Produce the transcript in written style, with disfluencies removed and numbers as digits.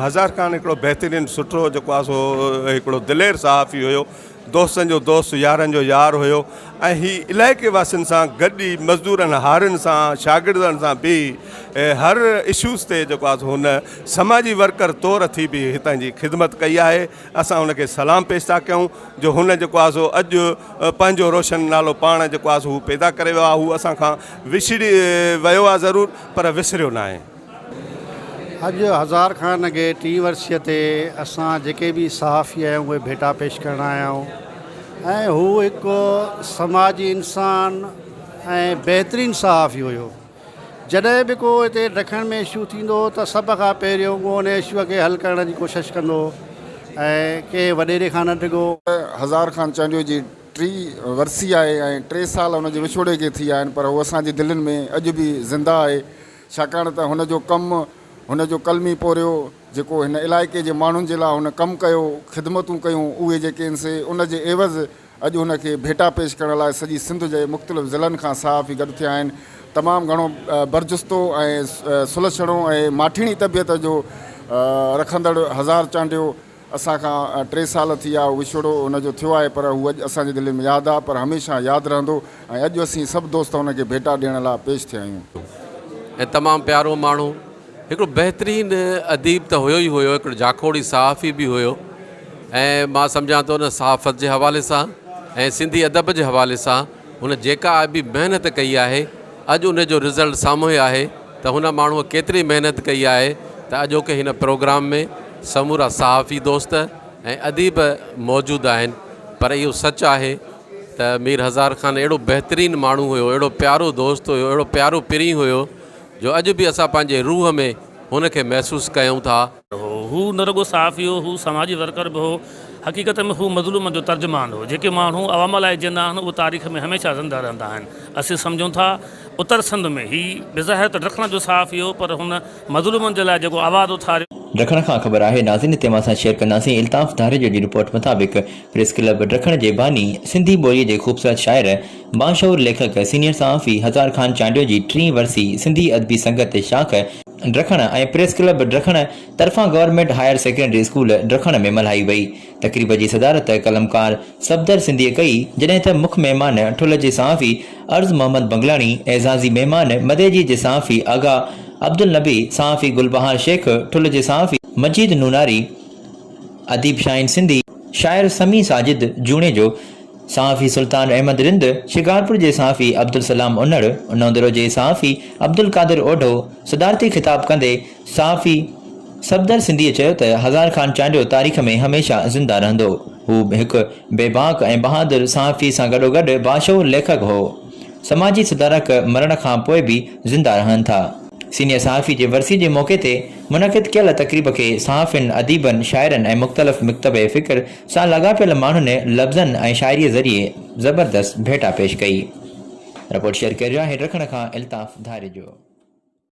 हज़ार ख़ान हिकिड़ो बहितरीनु सुठो जेको आहे सो हिकिड़ो दिलेर सहाफ़ी हुयो, दोस्तनि जो दोस्त, यारनि जो यार हुयो ऐं हीउ इलाइक़े वासियुनि सां गॾु मज़दूरनि हारियुनि सां शागिर्दनि सां बि हर इशूज़ ते जेको आहे हुन समाजी वर्कर तौर थी बि हितां जी ख़िदमत कई आहे। असां हुनखे सलाम पेश था कयूं जो हुन जेको आहे सो अॼु पंहिंजो रोशन नालो पाण जेको आहे सो हू पैदा करे वियो आहे। हू असां खां विछड़ी वियो आहे ज़रूरु, पर विसरियो न आहे। अॼु हज़ार ख़ान खे 30 वर्षीअ ते असां जेके बि सहाफ़ी आहियूं उहे भेटा पेश करण आया आहियूं ऐं हू हिकु समाजी इंसान ऐं बहितरीनु सहाफ़ी हुयो। जॾहिं बि को हिते ॾखण में इशू थींदो त सभ खां पहिरियों उहो उन इशूअ खे हल करण जी कोशिशि कंदो ऐं के वॾेरे खां न डिॻो। हज़ार ख़ान चांडियो जी 30 वर्सी आहे ऐं 3 साल हुनजे विछोड़े खे थी विया आहिनि, पर उहो असांजी दिलनि में अॼु बि ज़िंदा आहे, छाकाणि त हुनजो कमु, हुनजो कलमी पोरियो जेको हिन इलाइक़े जे माण्हुनि जे लाइ हुन कमु कयो, ख़िदमतूं कयूं, उहे जेके आहिनि से उनजे एवज़ अॼु हुनखे भेटा पेश करण लाइ सॼी सिंध जे मुख़्तलिफ़ ज़िलनि खां सहाफ़ी गॾु थिया आहिनि। तमामु घणो बरजुस्तो ऐं सुलझणो ऐं माठीणी तबियत जो रखंदड़ हज़ार चांडियो असांखां 3 साल थी विया विछोड़ो हुनजो थियो आहे, पर हू अॼु असांजे दिलि में यादि आहे, पर हमेशह यादि रहंदो ऐं अॼु असीं सभु दोस्त हुनखे भेटा ॾियण लाइ पेश थिया आहियूं। ऐं तमामु प्यारो माण्हू, हिकिड़ो बहितरीनु अदीब त हुयो ई हुयो, हिकिड़ो जाखोड़ी सहाफ़ी बि हुयो ऐं मां सम्झां थो हुन सहाफ़त जे हवाले सां ऐं सिंधी अदब जे हवाले सां हुन जेका बि महिनत कई आहे अॼु उनजो रिज़ल्ट साम्हूं आहे त हुन माण्हूअ केतिरी महिनत कई आहे त अॼोके हिन प्रोग्राम में समूरा सहाफ़ी दोस्त ऐं अदीब मौजूदु आहिनि। पर इहो सच आहे त मीर हज़ार ख़ान अहिड़ो बहितरीनु माण्हू हुयो, अहिड़ो प्यारो दोस्त हुयो, अहिड़ो प्यारो पिरी हुयो जो अॼु बि असां पंहिंजे रूह में हुनखे महसूसु कयूं था। हू न रुगो सहाफ़ी हो, हू समाजी वर्कर बि हो, हक़ीक़त में हू मज़लूम जो तर्जुमान हो। जेके माण्हू अवाम लाइ जींदा आहिनि उहे तारीख़ में हमेशह ज़िंदा रहंदा आहिनि। असीं सम्झूं था उत्तर सिंध में ही बेज़ाहिर त ॾखण जो सहाफ़ी हो, पर हुन मज़लूमनि जे लाइ जेको आवाज़ु उथारियो। ॾखण खां ख़बर आहे नाज़रीन, हिते मां सां शेयर कंदासीं इल्ताफ़ धारेजो जी रिपोर्ट मुताबिक़ प्रेस क्लब ॾखण जे बानी सिंधी ॿोलीअ जे ख़ूबसूरत शाइर बाशऊर लेखक सीनियर सहाफ़ी हज़ार ख़ान चांडियो जी 3 वर्सी सिंधी अदबी संगत शाख ॾखण ऐं प्रेस क्लब ॾखण तरफ़ां गवर्नमेंट हायर सेकेंडरी स्कूल ॾखण में मल्हाई वई। तक़रीब जी सदारत कलमकार सफ़दर सिंधीअ कई, जॾहिं त मुख्य महिमान ठुल जे सहाफ़ी अर्ज़ मोहम्मद बंगलाणी, एज़ाज़ी महिमान मदेजी जे सहाफ़ी आगा अब्दुल नबी, सहाफ़ी गुलबहार शेख, ठुल जे सहाफ़ी मजीद नूनारी, अदीब शाहीन सिंधी, शायर समी साजिद जूणे जो, सहाफ़ी सुल्तान अहमद रिंद, शिकारपुर जे सहाफ़ी अब्दुल सलाम उन्नड़, नौंदरो जे सहाफ़ी अब्दुल कादिर ओढो, सदारती ख़िताब कंदे सहाफ़ी सफ़दर सिंधीअ चयो त हज़ार ख़ान चांडियो तारीख़ में हमेशह ज़िंदा रहंदो। हू हिकु बेबाक ऐं बहादुर सहाफ़ी सां गॾोगॾु बाशऊर लेखक हो। समाजी सुधारक मरण खां पोइ बि ज़िंदा रहनि था। सीनियर सहाफ़ी जे वर्सी जे मौक़े ते मुनक़िद कयल तक़रीब खे सहाफ़िन, अदीबनि, शाइरनि ऐं मुख़्तलिफ़ मकतब फ़िक्र सां लॻापियल माण्हुनि लफ़्ज़नि ऐं शाइरीअ ज़रिए ज़बरदस्त भेटा पेश कई। रिपोर्ट शेयर करियो आहे ॾखण खां इल्ताफ़ धारेजो।